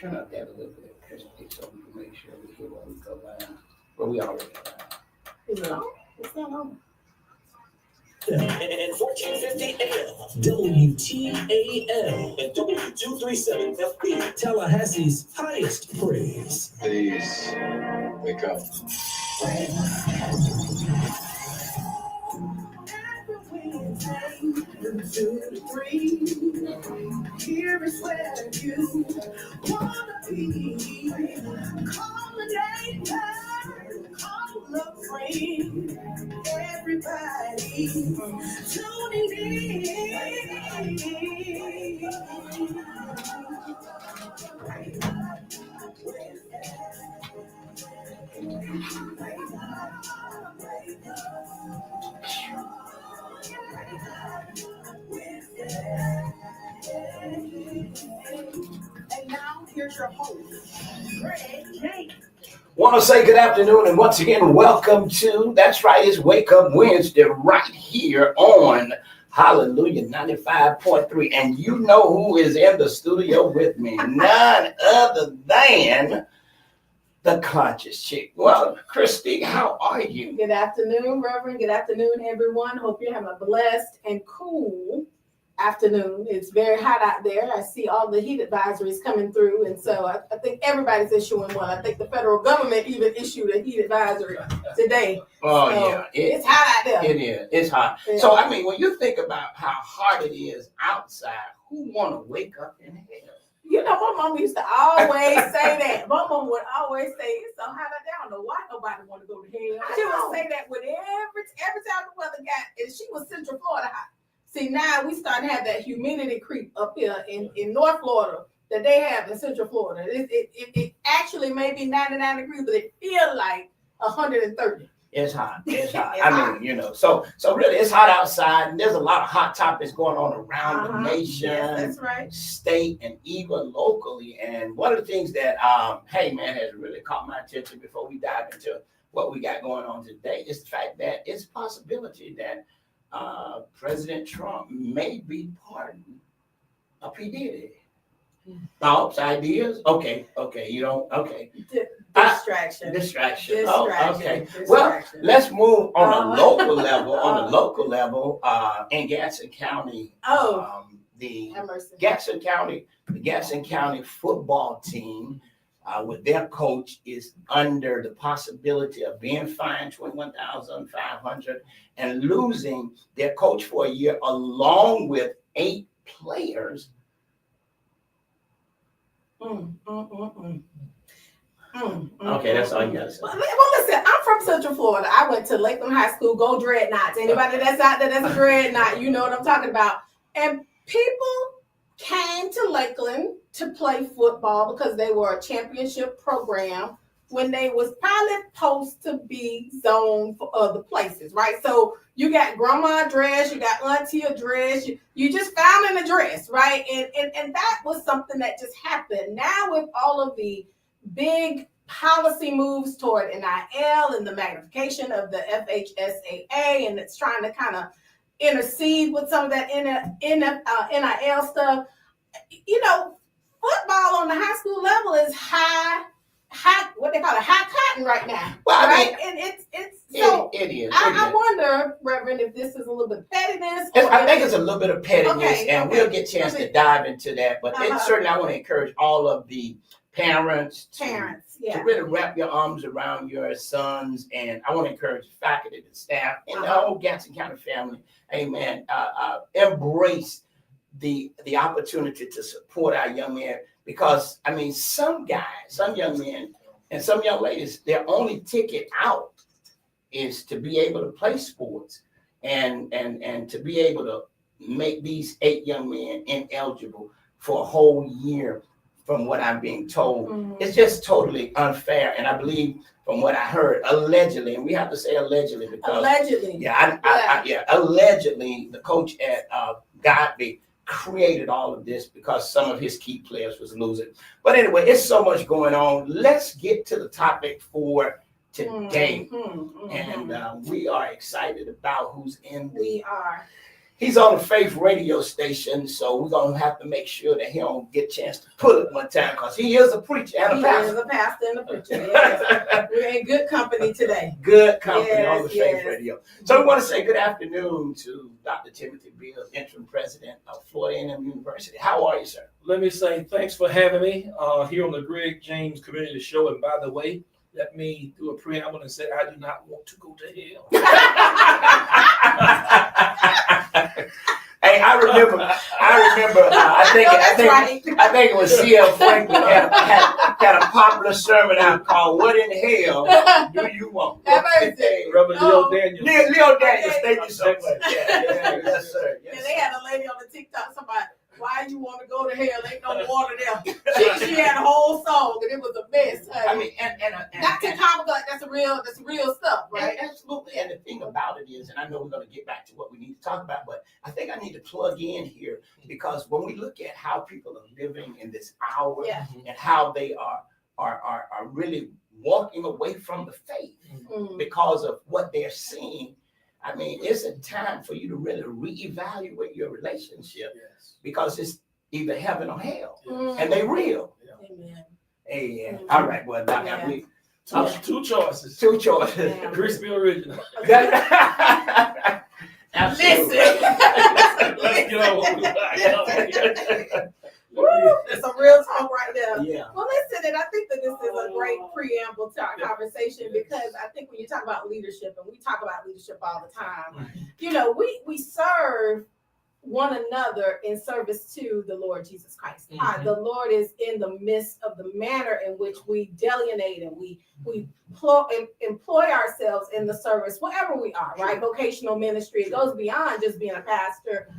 Turn up that a little bit, Christy, so we can make sure we hear what we go live. But we already live. Is it on? It's not on. And 1450 AM, WTAL, and W237FB, Tallahassee's highest praise. Please wake up. Here is where you wanna be. Call a neighbor, call a friend. Everybody tuning And now here's your host, Greg Jake. Want to say good afternoon and once again, welcome to, that's right, it's Wake Up Wednesday right here on Hallelujah 95.3. And you know who is in the studio with me, none other than the conscious chick. Well, Christy, how are you? Good afternoon, Reverend. Good afternoon, everyone. Hope you're having a blessed and cool afternoon. It's very hot out there. I see all the heat advisories coming through, and so I think everybody's issuing one. I think the federal government even issued a heat advisory today. Oh, So yeah. it's hot out there. It is. It's hot. Yeah. So, I mean, when you think about how hot it is outside, who want to wake up in hell? You know, my mom used to always say that. My mom would always say, it's so hot out there. I don't know why nobody want to go to hell. She would say that with every time the weather got, and she was Central Florida hot. See, now we starting to have that humidity creep up here in North Florida that they have in Central Florida. It actually may be 99 degrees, but it feels like 130. It's hot. It's hot. It's I hot. mean, you know, so really it's hot outside, and there's a lot of hot topics going on around the nation, Yes, that's right. state, and even locally. And one of the things that, hey man, has really caught my attention before we dive into what we got going on today is the fact that it's a possibility that President Trump may be pardoned of P. Diddy. Thoughts, ideas? Okay, you don't, okay. Distraction. Distraction. Oh, okay. Distraction. Well, let's move on a local level. In Gaston County. The Gaston County football team, with their coach, is under the possibility of being fined $21,500 and losing their coach for a year, along with 8 players. Okay, that's all you gotta say. Well, listen, I'm from Central Florida. I went to Lakeland High School. Go Dreadnoughts. Anybody that's out there that's a Dreadnought, you know what I'm talking about. And people came to Lakeland to play football because they were a championship program when they was probably supposed to be zoned for other places, right? So you got grandma address, you got auntie address, you just found an address, right? And that was something that just happened. Now with all of the big policy moves toward NIL and the magnification of the FHSAA, and it's trying to kind of intercede with some of that NIL stuff. You know, football on the high school level is high, what they call it, high cotton right now. Well, right? And it's so it is. I wonder, Reverend, if this is a little bit of pettiness. I think it's a little bit of pettiness, we'll get a chance to dive into that. But certainly I want to encourage all of the parents to really wrap your arms around your sons. And I want to encourage the faculty, the staff, and the whole Gaston County family, amen, embrace the opportunity to support our young men. Because, I mean, some guys, some young men, and some young ladies, their only ticket out is to be able to play sports and to be able to make these 8 young men ineligible for a whole year, from what I'm being told. It's just totally unfair. And I believe, from what I heard, allegedly, and we have to say allegedly because allegedly, allegedly, the coach at Godby created all of this because some of his key players was losing. But anyway, it's so much going on. Let's get to the topic for today. And we are excited about who's in the He's on the Faith radio station, so we're gonna have to make sure that he don't get a chance to pull it one time, because he is a preacher and a He pastor. is a pastor and a preacher. Yes. We're in good company today. Good company on the Faith Yes. radio. So we want to say good afternoon to Dr. Timothy Beal, interim president of Florida A&M University. How are you, sir? Let me say thanks for having me here on the Greg James Community Show. And by the way, let me do a preamble and say I do not want to go to hell. Hey, I remember. I think it was C.L. Franklin had a popular sermon out called "What in Hell Do You Want?" Have mercy. Reverend No. Leo Daniels. Leo Daniels, thank you so much. Yes, sir. Yes, And they had a lady on the TikTok, somebody, why you want to go to hell? Ain't no water there. She had a whole song, and it was a mess. Honey. I mean, and not too comical. That's real stuff, right? absolutely. And the thing about it is, and I know we're going to get back to what we need to talk about, but I think I need to plug in here, because when we look at how people are living in this hour Yeah. and how they are really walking away from the faith Mm. because of what they're seeing, I mean, it's a time for you to really reevaluate your relationship, Yes. because it's either heaven or hell, Mm. and they real. Amen. Hey, Mhm. all right, well, Doc, Yeah. we Two choices. two choices. Yeah. Crispy original. Absolutely. Let's get on with it. Woo, it's a real talk right there. Yeah. Well, listen, and I think that this is a great preamble to our conversation, because I think when you talk about leadership, and we talk about leadership all the time, you know, we serve one another in service to the Lord Jesus Christ. Mhm. The Lord is in the midst of the manner in which we delineate and we employ ourselves in the service, wherever we are, right? Vocational ministry, it goes beyond just being a pastor,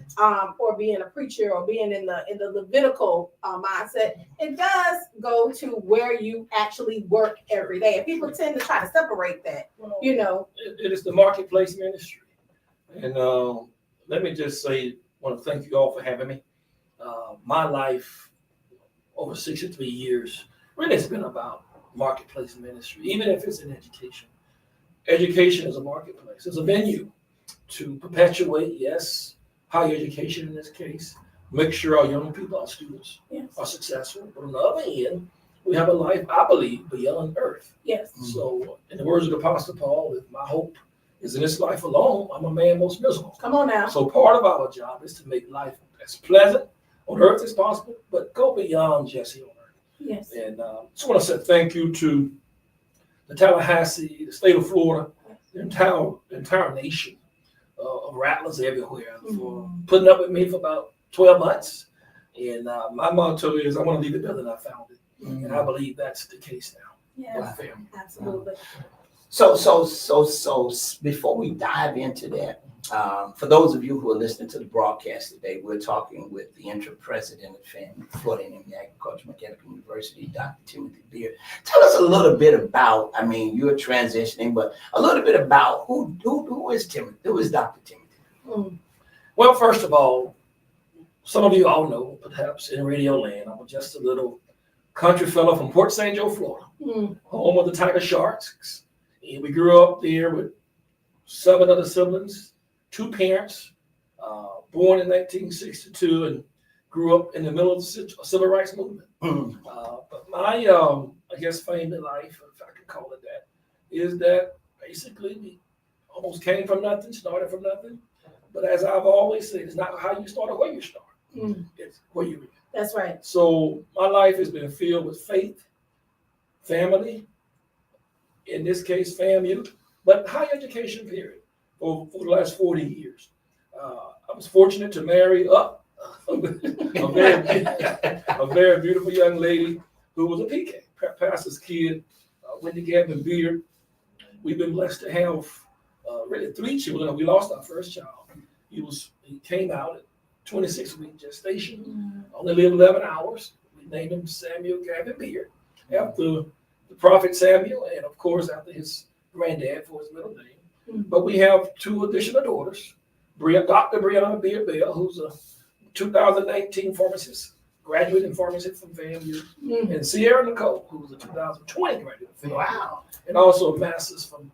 or being a preacher, or being in the Levitical mindset. It does go to where you actually work every day, and people tend to try to separate that, you know. It is the marketplace ministry. And let me just say, I want to thank you all for having me. My life over 63 years really has been about marketplace ministry, even if it's in education. Education is a marketplace. It's a venue to perpetuate, yes, higher education in this case, make sure our young people, our students, Yes. are successful. But on the other end, we have a life, I believe, beyond earth. Yes. So, in the words of the Apostle Paul, if my hope is in this life alone, I'm a man most miserable. Come on now. So part of our job is to make life as pleasant on earth as possible, but go beyond just here on earth. Yes. And just want to say thank you to the Tallahassee, the state of Florida, the entire nation of rattlers everywhere for putting up with me for about 12 months. And my motto is, I want to leave it better than I found it. And I believe that's the case now. Yes. with the family. Absolutely. So before we dive into that, for those of you who are listening to the broadcast today, we're talking with the interim president of Florida A&M Agricultural Mechanical University, Dr. Timothy Beard. Tell us a little bit about, I mean, you're transitioning, but a little bit about who is Timothy? Who is Dr. Timothy? Well, first of all, some of you all know, perhaps in radio land, I'm just a little country fellow from Port St. Joe, Florida, home of the Tiger Sharks. And we grew up there with 7 other siblings, 2 parents, born in 1962, and grew up in the middle of the civil rights movement. But my, I guess, family life, if I can call it that, is that basically we almost came from nothing, started from nothing. But as I've always said, it's not how you start or where you start. It's where you end. That's right. So my life has been filled with faith, family, in this case, FAMU, but higher education period for the last 40 years. I was fortunate to marry up a very beautiful young lady who was a PK, pastor's kid, Wendy Gavin Beard. We've been blessed to have really 3 children. We lost our first child. He came out at 26-week gestation, only lived 11 hours. We named him Samuel Gavin Beard after the prophet Samuel, and of course after his granddad for his middle name. But we have 2 additional daughters, Dr. Brianna Beard Bell, who's a 2019 pharmacist, graduate in pharmacy from FAMU, and Sierra Nicole, who was a 2020 graduate from FAMU. Wow. And also a master's from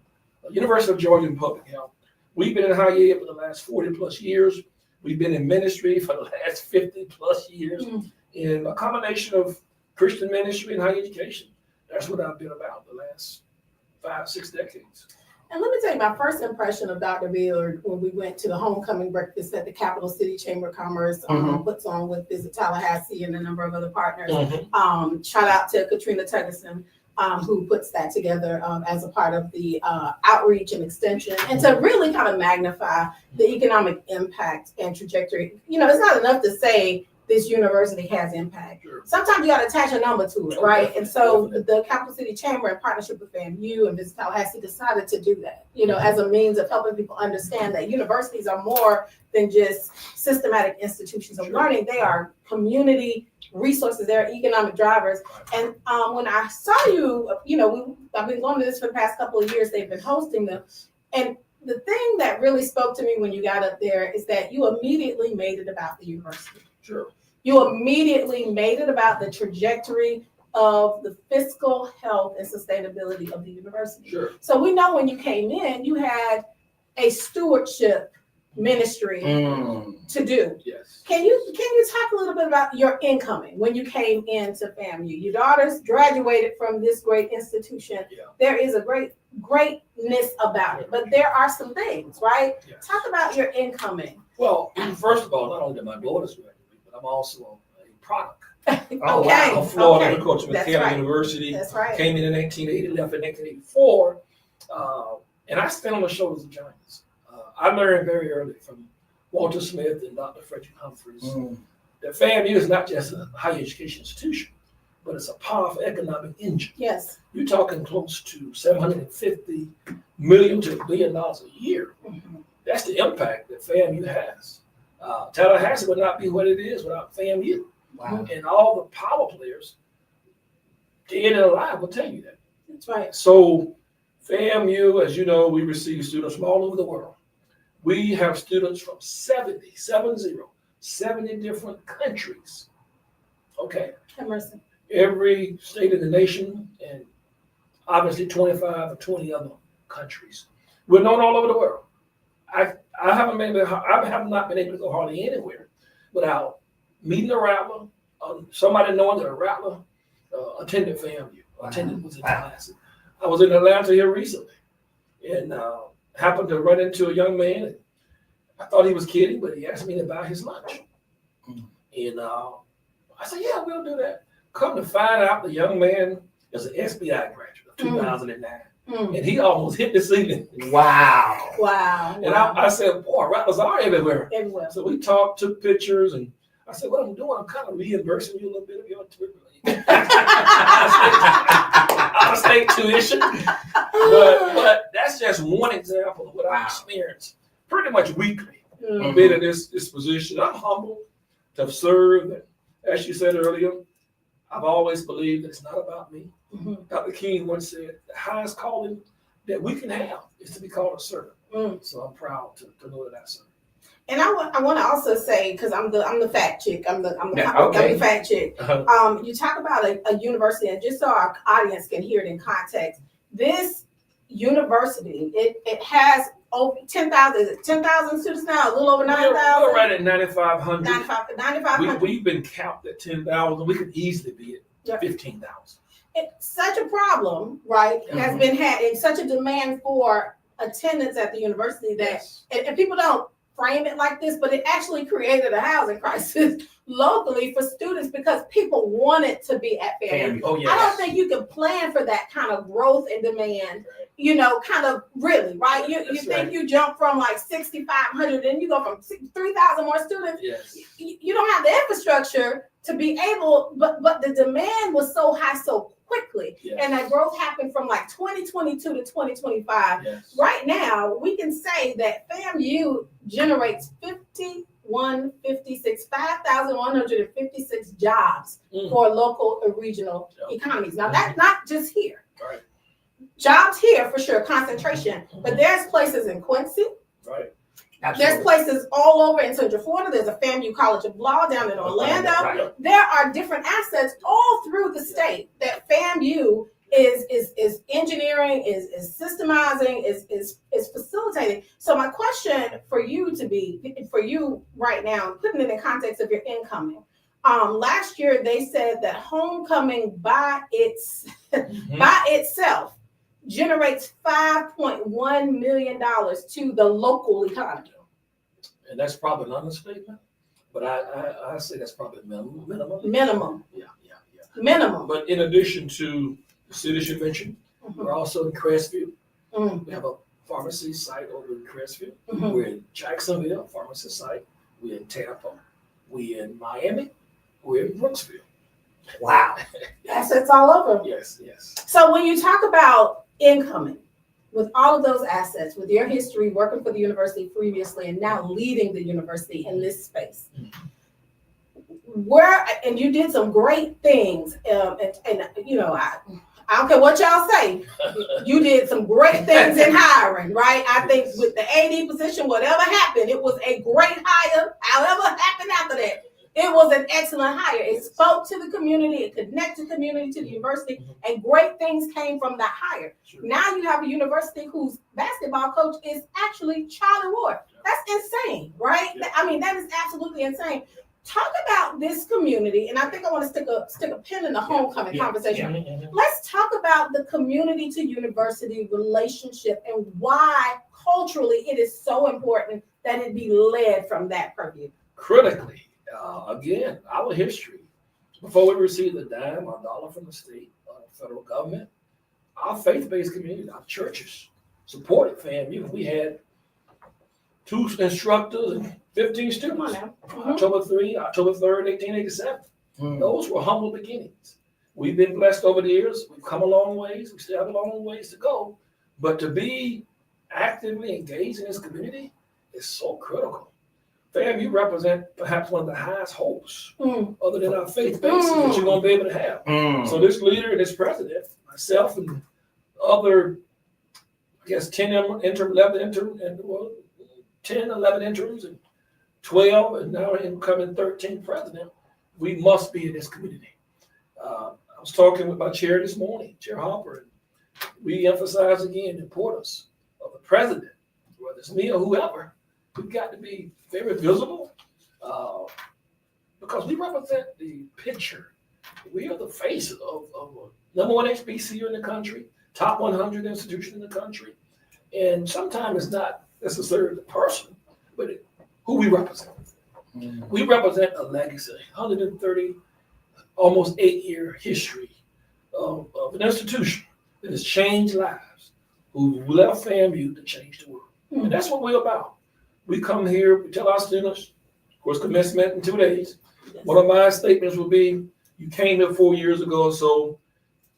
University of Georgia in Public Health. We've been in higher ed for the last 40 plus years. We've been in ministry for the last 50 plus years in a combination of Christian ministry and higher education. That's what I've been about the last 5-6 decades. And let me tell you, my first impression of Dr. Beard when we went to the homecoming breakfast that the Capital City Chamber of Commerce puts on with Visit Tallahassee and a number of other partners. Shout out to Katrina Tuggerson, who puts that together as a part of the outreach and extension, and to really kind of magnify the economic impact and trajectory. You know, it's not enough to say this university has impact. Sure. Sometimes you got to attach a number to it, right? And so the Capital City Chamber, in partnership with FAMU and Visit Tallahassee, decided to do that, you know, as a means of helping people understand that universities are more than just systematic institutions of learning. They are community resources. They're economic drivers. And when I saw you, you know, I've been going to this for the past couple of years. They've been hosting them. And the thing that really spoke to me when you got up there is that you immediately made it about the university. Sure. You immediately made it about the trajectory of the fiscal health and sustainability of the university. Sure. So we know when you came in, you had a stewardship ministry to do. Yes. Can you talk a little bit about your incoming when you came into FAMU? Your daughters graduated from this great institution. Yeah. There is a greatness about it, but there are some things, right? Yes. Talk about your incoming. Well, first of all, not only did my daughters graduate, but I'm also a product Oh, Okay. of Florida Okay. Agricultural That's Mechanical right. University. That's right. Came in 1980, left in 1984, and I stand on the shoulders of giants. I learned very early from Walter Smith and Dr. Frederick Humphreys that FAMU is not just a higher education institution, but it's a powerful economic engine. Yes. You're talking close to $750 million to $1 billion a year. That's the impact that FAMU has. Tallahassee would not be what it is without FAMU. Wow. And all the power players, dead and alive, will tell you that. That's right. So FAMU, as you know, we receive students from all over the world. We have students from 70 different countries. Okay. Emerson. Every state in the nation and obviously 25 or 20 other countries. We're known all over the world. I have not been able to go hardly anywhere without meeting a rattler, somebody knowing that a rattler attended FAMU, was in Tallahassee. I was in Atlanta here recently and happened to run into a young man. And I thought he was kidding, but he asked me to buy his lunch. And I said, yeah, we'll do that. Come to find out, the young man is an SBI graduate of 2009. And he almost hit the ceiling. Wow. Wow. And I said, boy, rattlers are everywhere. Everywhere. So we talked, took pictures, and I said, what I'm doing, I'm kind of reimbursing you a little bit of your out-of-state tuition. But that's just one example of what I experience pretty much weekly. Being in this position, I'm humbled to have served. And as you said earlier, I've always believed that it's not about me. Dr. King once said, the highest calling that we can have is to be called a servant. So I'm proud to know that I serve. And I want to also say, because I'm the fact chick, I'm the fact chick. You talk about a university, and just so our audience can hear it in context, this university it has over 10,000. Is it 10,000 students now? A little over 9,000. We're right at 9,500. 9,500. We've been capped at 10,000. We could easily be at 15,000. It's such a problem, right? Has been had, and such a demand for attendance at the university that, and people don't frame it like this, but it actually created a housing crisis locally for students because people wanted to be at FAMU. Oh, yes. I don't think you can plan for that kind of growth and demand, you know, kind of really, right? You think you jump from like 6,500 and you go from 3,000 more students. Yes. You don't have the infrastructure to be able, but the demand was so high so quickly. And that growth happened from like 2022 to 2025. Right now, we can say that FAMU generates 5,156 jobs for local and regional economies. Now, that's not just here. Right. Jobs here for sure, concentration, but there's places in Quincy. Right. Absolutely. There's places all over in Central Florida. There's a FAMU College of Law down in Orlando. Right. There are different assets all through the state that FAMU is engineering, is systemizing, is facilitating. So my question for you right now, putting it in context of your incoming. Last year they said that homecoming by itself generates $5.1 million to the local economy. And that's probably an understatement, but I say that's probably minimum. Minimum. Yeah. Minimum. But in addition to the cities you mentioned, Mm-hmm. we're also in Crestview. Mm-hmm. We have a pharmacy site over in Crestview. Mm-hmm. We're in Jacksonville, pharmacy site. We're in Tampa. We're in Miami. We're in Brooksville. Wow. Assets all over. Yes. So when you talk about incoming, with all of those assets, with your history working for the university previously and now leading the university in this space, and you did some great things, and you know, I don't care what y'all say, you did some great things in hiring, right? I think with the AD position, whatever happened, it was a great hire. However happened after that, it was an excellent hire. It spoke to the community, it connected the community to the university, and great things came from that hire. Sure. Now you have a university whose basketball coach is actually Charlie Ward. That's insane, right? Yeah. I mean, that is absolutely insane. Talk about this community, and I think I want to stick a pin in the homecoming conversation. Yeah. Let's talk about the community to university relationship and why culturally it is so important that it be led from that purview. Critically, again, our history, before we received a dime or a dollar from the state or federal government, our faith-based community, our churches, supported FAMU. We had 2 instructors and 15 students. October 3rd, 1887. Those were humble beginnings. We've been blessed over the years. We've come a long ways. We still have a long ways to go. But to be actively engaged in this community is so critical. FAMU represent perhaps one of the highest hopes, other than our faith bases, that you're going to be able to have. So this leader and this president, myself and other, I guess, 10, 11 interims, and 12, and now incoming 13 president, we must be in this community. I was talking with my chair this morning, Chair Harper, and we emphasize again the importance of the president, whether it's me or whoever. We've got to be very visible because we represent the picture. We are the face of number 1 HBCU in the country, top 100 institution in the country. And sometimes it's not necessarily the person, but who we represent. We represent a legacy, 130, almost 8-year history of an institution that has changed lives, who left FAMU to change the world. And that's what we're about. We come here, we tell our students, of course, commencement in 2 days. One of my statements would be, you came here 4 years ago, so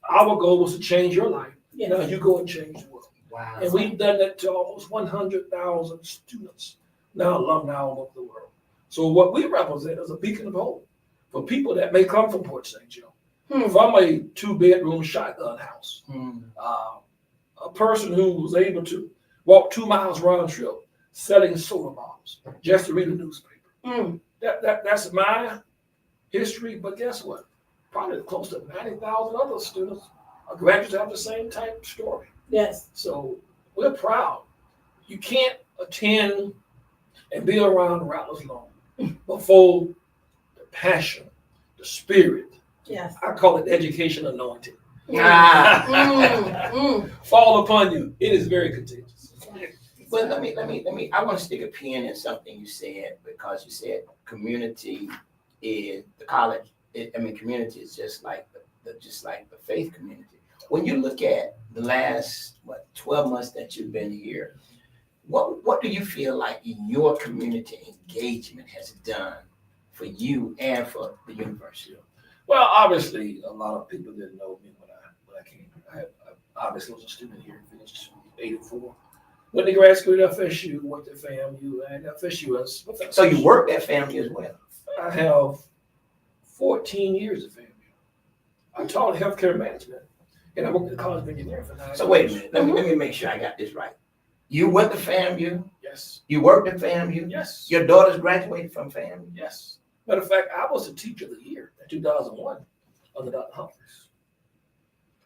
our goal was to change your life. Yes. Now you go and change the world. Wow. And we've done that to almost 100,000 students, now alumni all over the world. So what we represent is a beacon of hope for people that may come from Port St. Joe, from a 2-bedroom shotgun house, a person who was able to walk 2 miles round trip selling soda bombs just to read a newspaper. That's my history, but guess what? Probably close to 90,000 other students or graduates have the same type of story. Yes. So we're proud. You can't attend and be around Rattlers long before the passion, the spirit. Yes. I call it education anointing. Fall upon you. It is very contagious. Well, let me. I want to stick a pin in something you said, because you said community is the college. Community is just like the faith community. When you look at the last 12 months that you've been here, what do you feel like your community engagement has done for you and for the university? Well, obviously, a lot of people didn't know me when I came here. I obviously was a student here, finished 84. Went to grad school at FSU, worked at FAMU, and FSU as professor. So you worked at FAMU as well? I have 14 years at FAMU. I taught healthcare management, and I worked at the College of Engineering for 9 years. So wait a minute, let me make sure I got this right. You went to FAMU? Yes. You worked at FAMU? Yes. Your daughters graduated from FAMU? Yes. Matter of fact, I was the teacher of the year in 2001 under Dr. Humphreys.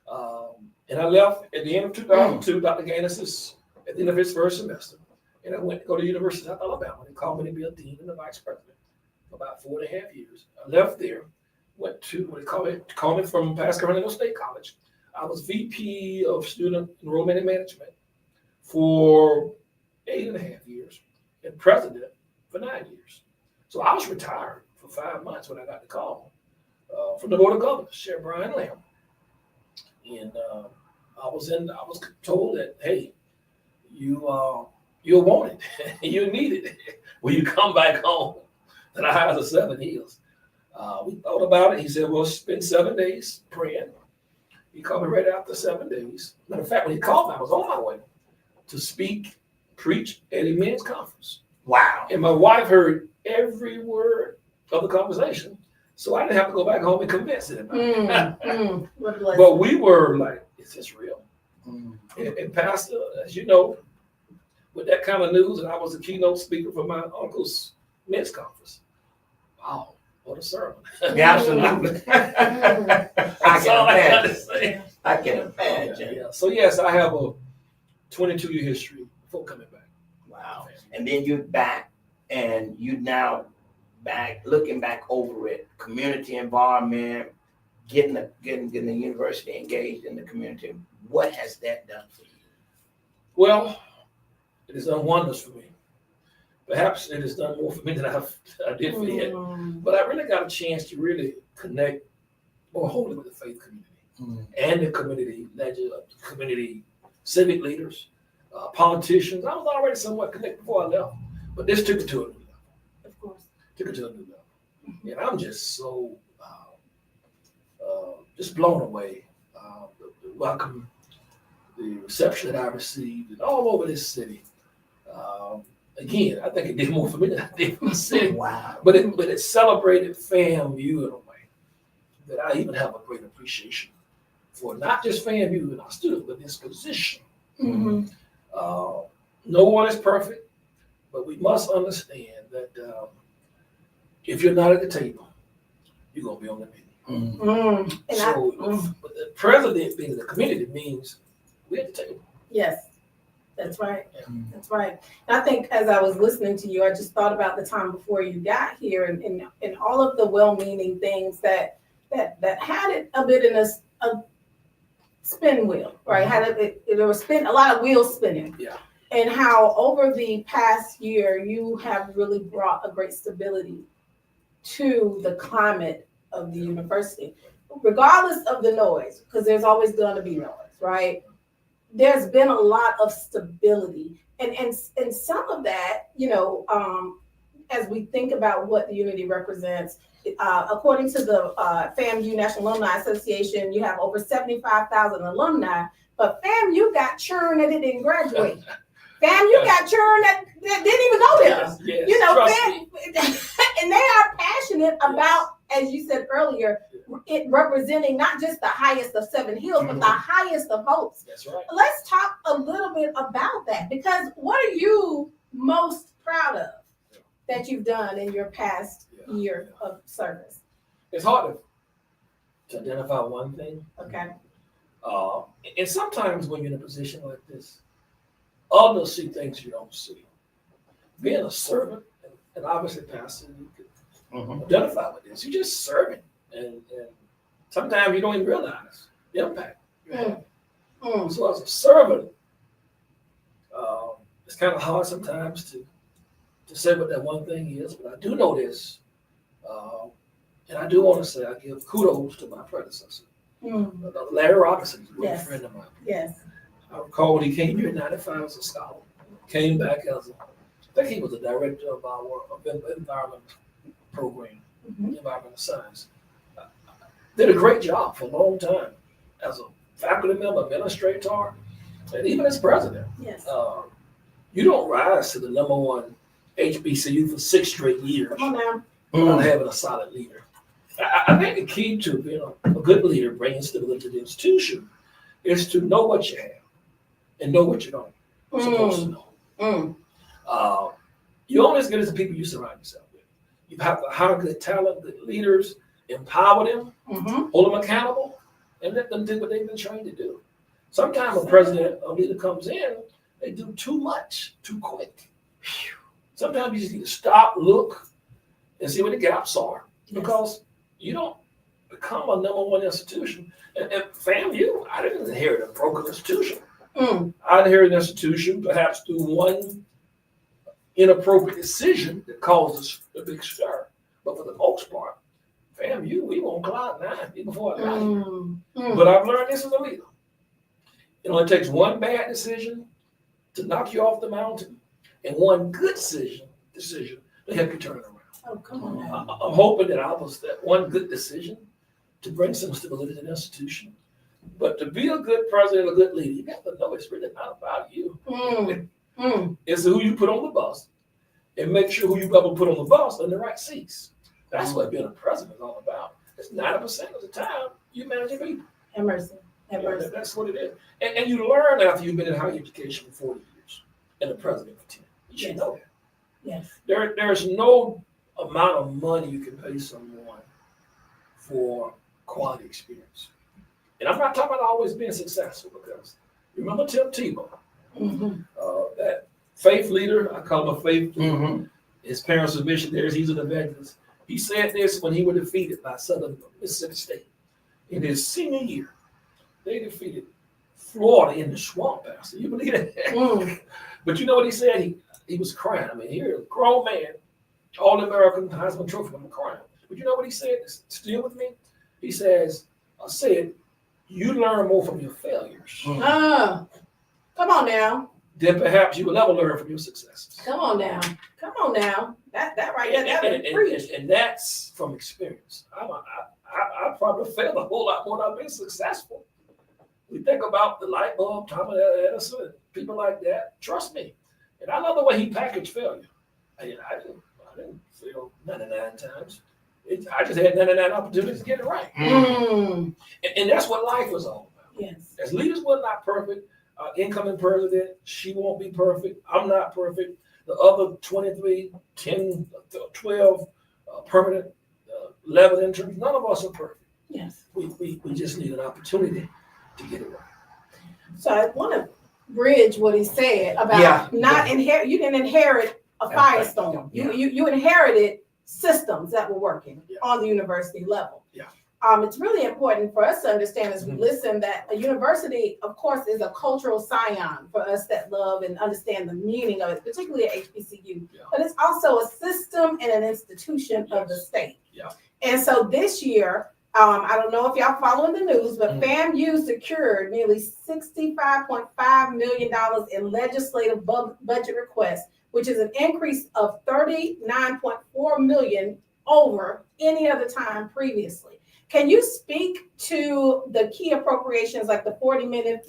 And I left at the end of 2002. Dr. Gaines is at the end of his first semester. And I went to go to the University of Alabama. They called me to be a dean and a vice president for about 4.5 years. I left there, went to what they call me from Pasco Hernando State College. I was VP of Student Enrollment and Management for 8.5 years and president for 9 years. So I was retired for 5 months when I got the call from the Board of Governors, Chair Brian Lamb. And I was told that, hey, you're wanted, you're needed when you come back home to the highs of Seven Hills. We thought about it. He said, well, spend 7 days praying. He called me right after 7 days. Matter of fact, when he called me, I was on my way to preach at a men's conference. Wow. And my wife heard every word of the conversation. So I didn't have to go back home and convince anybody. But we were like, is this real? And Pastor, as you know, with that kind of news, and I was a keynote speaker for my uncle's men's conference. Wow, what a sermon. Yeah, absolutely. I can imagine. Yeah. So yes, I have a 22-year history before coming back. Wow. And then you're back, and you now looking back over it, community involvement, getting the university engaged in the community. What has that done for you? Well, it has done wonders for me. Perhaps it has done more for me than I did for you. But I really got a chance to really connect more wholly with the faith community and the community civic leaders, politicians. I was already somewhat connected before I left, but this took it to a new level. Of course. Took it to a new level. And I'm just so just blown away. The welcome, the reception that I received, and all over this city. Again, I think it did more for me than I did for the city. Wow. But it celebrated FAMU in a way that I even have a great appreciation for, not just FAMU and our students, but this position. Mm-hmm. No one is perfect, but we must understand that if you're not at the table, you're going to be on the menu. But the president being the community means we're at the table. Yes, that's right. That's right. And I think as I was listening to you, I just thought about the time before you got here and all of the well-meaning things that had it a bit in a spin wheel, right? There was a lot of wheels spinning. Yeah. And how over the past year, you have really brought a great stability to the climate of the university, regardless of the noise, because there's always going to be noise, right? There's been a lot of stability, and some of that, as we think about what the unity represents, according to the FAMU National Alumni Association, you have over 75,000 alumni, but FAMU got churned and it didn't graduate. FAMU got churned that didn't even go there. Yes, and they are passionate about, as you said earlier, it representing not just the highest of Seven Hills, but the highest of hopes. That's right. Let's talk a little bit about that, because what are you most proud of that you've done in your past year of service? It's hard to identify one thing. Okay. And sometimes when you're in a position like this, others see things you don't see. Being a servant, and obviously pastor, you can identify with this. You're just serving. And sometimes you don't even realize the impact you have. So as a servant, it's kind of hard sometimes to say what that one thing is, but I do know this. And I do want to say I give kudos to my predecessor. Larry Robinson, a great friend of mine. Yes. I recall when he came here in 95 as a scholar, came back as I think he was the director of our environment program, environmental science. Did a great job for a long time as a faculty member, administrator, and even as president. Yes. You don't rise to the #1 HBCU for 6 straight years Come on now. without having a solid leader. I think the key to being a good leader, bringing stability to the institution, is to know what you have and know what you don't supposed to know. You're only as good as the people you surround yourself with. You have to hire good talent, good leaders, empower them, hold them accountable, and let them do what they've been trained to do. Sometimes a president, a leader comes in, they do too much, too quick. Sometimes you just need to stop, look, and see what the gaps are, because you don't become a number one institution. And FAMU, I didn't inherit a broken institution. I inherited an institution perhaps through one inappropriate decision that causes a big stir. But for the most part, FAMU, we won't cloud 9 even before I got here. But I've learned this as a leader. It only takes one bad decision to knock you off the mountain, and one good decision to help you turn it around. Oh, come on now. I'm hoping that I was that one good decision to bring some stability to the institution. But to be a good president, a good leader, you got to know it's really not about you. It's who you put on the bus, and make sure who you ever put on the bus are in the right seats. That's what being a president is all about. It's 90% of the time you manage people. Have mercy. Have mercy. That's what it is. And you learn after you've been in higher education for 40 years and a president for 10. You should know that. Yes. There's no amount of money you can pay someone for quality experience. And I'm not talking about always being successful, because remember Tim Tebow, that faith leader, I call him a faith leader. His parents were missionaries, he's an evangelist. He said this when he was defeated by Southern Mississippi State. In his senior year, they defeated Florida in the swamp, Pastor. You believe that? But you know what he said? He was crying. I mean, here, a grown man, All-American Heisman Trophy, I'm crying. But you know what he said? Still with me? He says, I said, you learn more from your failures Come on now. than perhaps you will ever learn from your successes. Come on now. Come on now. That right there, that preach. And that's from experience. I probably failed a whole lot more than I've been successful. We think about the light bulb, Thomas Edison, people like that. Trust me. And I love the way he packaged failure. I didn't fail 99 times. I just had 99 opportunities to get it right. And that's what life was all about. Yes. As leaders, we're not perfect. Incoming president, she won't be perfect. I'm not perfect. The other 23, 10, 12 permanent 11 interns, none of us are perfect. Yes. We just need an opportunity to get it right. So I want to bridge what he said about not inherit. You didn't inherit a firestorm. You inherited systems that were working on the university level. It's really important for us to understand as we listen that a university, of course, is a cultural scion for us that love and understand the meaning of it, particularly at HBCU. But it's also a system and an institution of the state. And so this year, I don't know if y'all following the news, but FAMU secured nearly $65.5 million in legislative budget requests, which is an increase of $39.4 million over any other time previously. Can you speak to the key appropriations, like the $40 million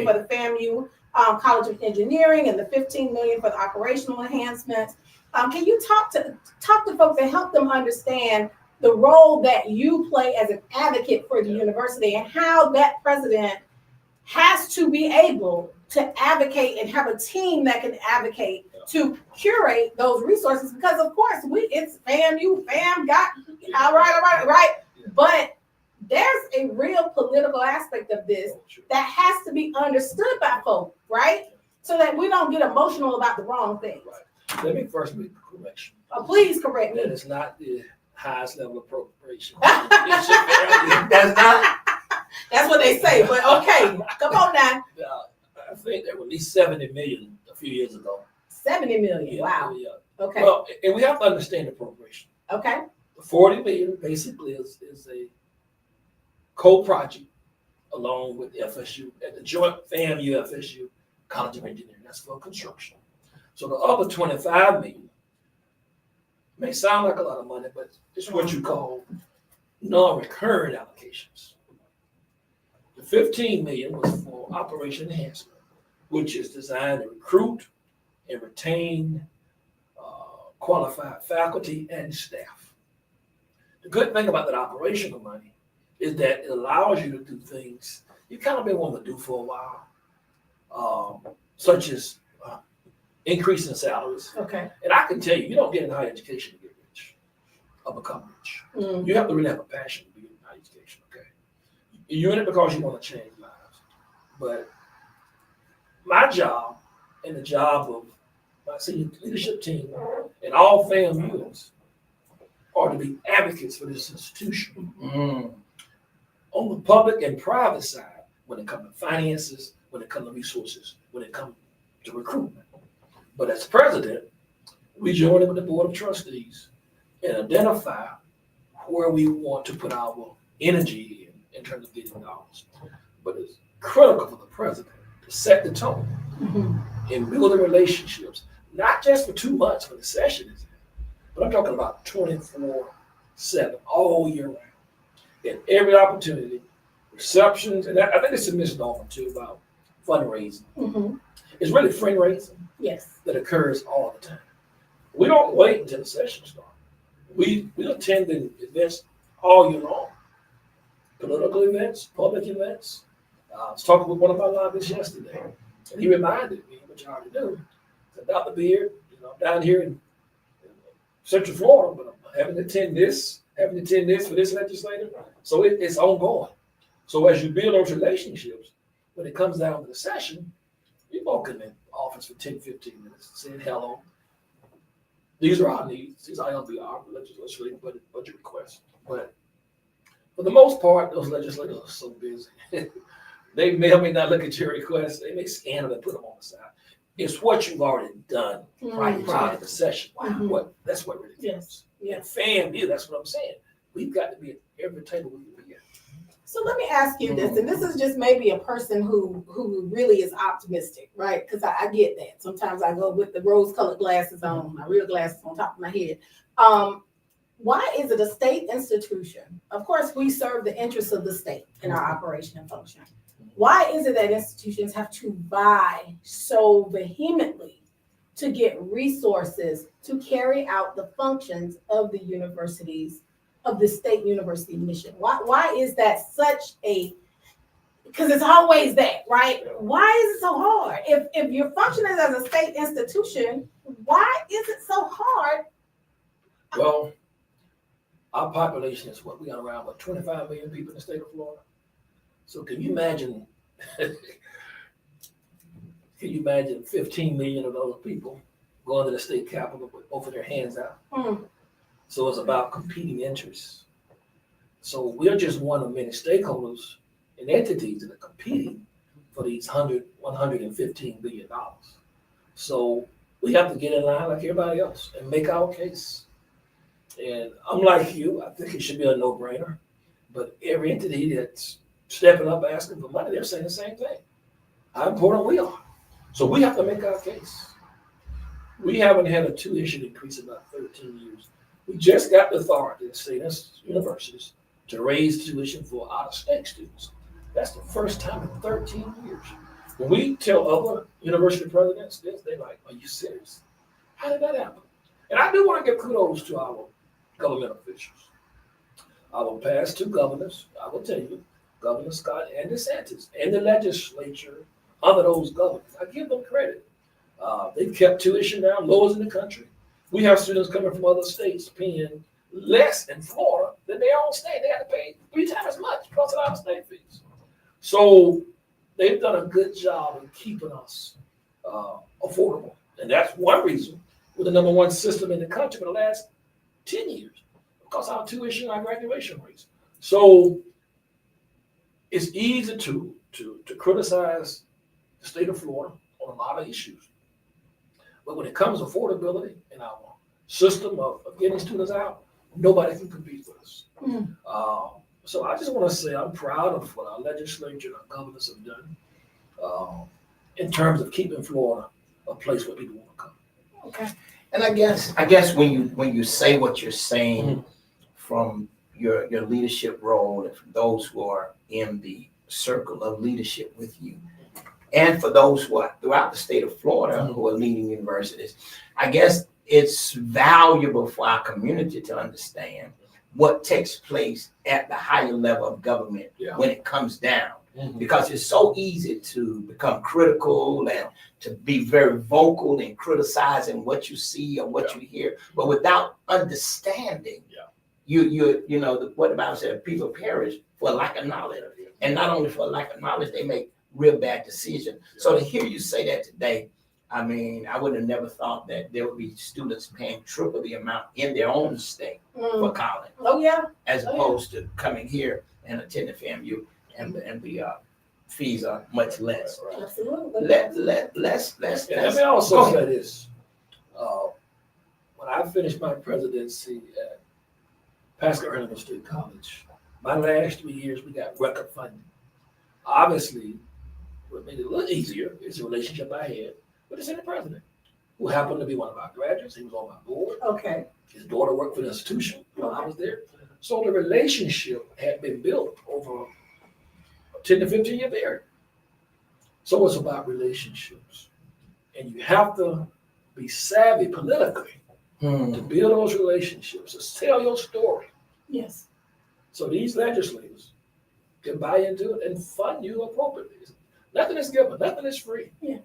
for the FAMU College of Engineering and the $15 million for the operational enhancements? Can you talk to folks and help them understand the role that you play as an advocate for the university and how that president has to be able to advocate and have a team that can advocate to curate those resources? Because of course it's FAMU, got all right. But there's a real political aspect of this that has to be understood by folks, right? So that we don't get emotional about the wrong things. Right. Let me first make a correction. Please correct me. That is not the highest level appropriation. That's not. That's what they say, but okay. Come on now. I think there were at least 70 million a few years ago. 70 million. Wow. Okay. Well, and we have to understand appropriation. Okay. The 40 million basically is a co-project along with FSU at the joint FAMU FSU College of Engineering. That's for construction. So the other 25 million may sound like a lot of money, but it's what you call non-recurring allocations. The 15 million was for operation enhancement, which is designed to recruit and retain qualified faculty and staff. The good thing about that operational money is that it allows you to do things you've kind of been wanting to do for a while, such as increasing salaries. Okay. And I can tell you, you don't get in higher education to get rich or become rich. You have to really have a passion to be in higher education, okay? You're in it because you want to change lives. But my job and the job of my senior leadership team and all FAMUs are to be advocates for this institution on the public and private side when it comes to finances, when it comes to resources, when it comes to recruitment. But as president, we join in with the board of trustees and identify where we want to put our energy in terms of getting dollars. But it's critical for the president to set the tone in building relationships, not just for 2 months when the session is in, but I'm talking about 24/7, all year round. And every opportunity, receptions, and I think it's a misnomer too about fundraising. It's really fundraising Yes. that occurs all the time. We don't wait until the session starts. We attend the events all year long. Political events, public events. I was talking with one of my lobbyists yesterday, and he reminded me, which I already knew, that Dr. Beard, I'm down here in Central Florida, but I'm having to attend this for this legislator. So it's ongoing. So as you build those relationships, when it comes down to the session, you walk in the office for 10, 15 minutes, saying hello. These are our needs. These are our legislative budget requests. But for the most part, those legislators are so busy. They may or may not look at your requests. They may scan them and put them on the side. It's what you've already done prior to the session. That's what really counts. Yes. FAMU, that's what I'm saying. We've got to be at every table we can be at. So let me ask you this, and this is just maybe a person who really is optimistic, right? Because I get that. Sometimes I go with the rose-colored glasses on, my real glasses on top of my head. Why is it a state institution? Of course, we serve the interests of the state in our operation and function. Why is it that institutions have to vie so vehemently to get resources to carry out the functions of the universities, of the state university mission? Why is that such a, because it's always that, right? Why is it so hard? If you're functioning as a state institution, why is it so hard? Well, our population is what? We got around, 25 million people in the state of Florida. So can you imagine, 15 million of those people going to the state capitol with both of their hands out? So it's about competing interests. So we're just one of many stakeholders and entities that are competing for these $115 billion. So we have to get in line like everybody else and make our case. And I'm like you, I think it should be a no-brainer. But every entity that's stepping up asking for money, they're saying the same thing. How important we are. So we have to make our case. We haven't had a tuition increase in about 13 years. We just got the authority to state universities to raise tuition for out-of-state students. That's the first time in 13 years. When we tell other university presidents this, they're like, are you serious? How did that happen? And I do want to give kudos to our government officials. Our past two governors, I will tell you, Governor Scott and DeSantis, and the legislature under those governors, I give them credit. They've kept tuition down, lowest in the country. We have students coming from other states paying less in Florida than their own state. They have to pay 3 times as much because of out-of-state fees. So they've done a good job in keeping us affordable. And that's one reason we're the #1 system in the country for the last 10 years because our tuition, our graduation rates. So it's easy to criticize the state of Florida on a lot of issues. But when it comes to affordability in our system of getting students out, nobody can compete with us. So I just want to say I'm proud of what our legislature and our governors have done in terms of keeping Florida a place where people want to come. Okay. And I guess when you say what you're saying from your leadership role, and for those who are in the circle of leadership with you, and for those who are throughout the state of Florida who are leading universities, I guess it's valuable for our community to understand what takes place at the higher level of government when it comes down. Because it's so easy to become critical and to be very vocal in criticizing what you see or what you hear, but without understanding, you know what the Bible said, people perish for lack of knowledge. And not only for lack of knowledge, they make real bad decisions. So to hear you say that today, I mean, I would have never thought that there would be students paying triple the amount in their own state for college, Oh, yeah. as Oh, yeah. opposed to coming here and attending FAMU, and the fees are much less. Absolutely. Let's. And let me also say this. When I finished my presidency at Pasco Hernando State College, my last 3 years, we got record funding. Obviously, what made it a little easier is the relationship I had with the Senate president, who happened to be one of our graduates. He was on my board. Okay. His daughter worked for the institution while I was there. So the relationship had been built over a 10 to 15 year period. So it's about relationships. And you have to be savvy politically to build those relationships, to tell your story. Yes. So these legislators can buy into it and fund you appropriately. Nothing is given, nothing is free. Yeah.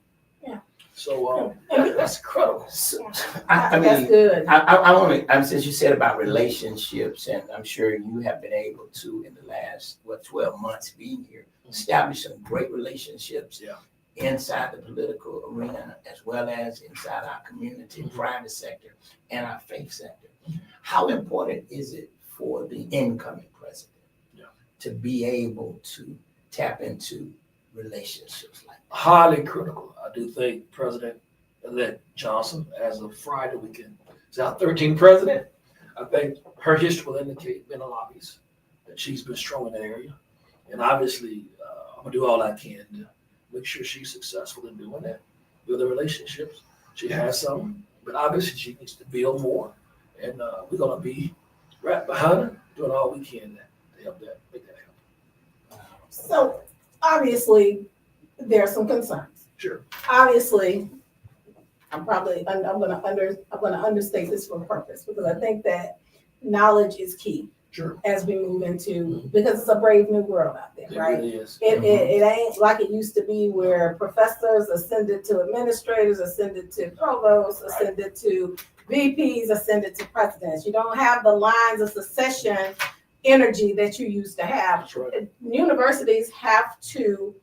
So that's critical. I That's mean, good. I want to, since you said about relationships, and I'm sure you have been able to, in the last, 12 months being here, establish some great relationships inside the political arena, as well as inside our community, private sector, and our faith sector. How important is it for the incoming president to be able to tap into relationships like that? Highly critical. I do think President-elect Johnson, as of Friday weekend, is our 13th president. I think her history will indicate in the lobbies that she's been strong in that area. And obviously, I'm going to do all I can to make sure she's successful in doing that. Build the relationships. She has some, but obviously she needs to build more. And we're going to be right behind her, doing all we can to help that, make that happen. So obviously, there are some concerns. Sure. Obviously, I'm gonna understate this for a purpose, because I think that knowledge is key Sure. as we move into, because it's a brave new world out there, It right? really is. It ain't like it used to be, where professors ascended to administrators, ascended to provosts, ascended to VPs, ascended to presidents. You don't have the lines of succession energy that you used to have. That's right. Universities have to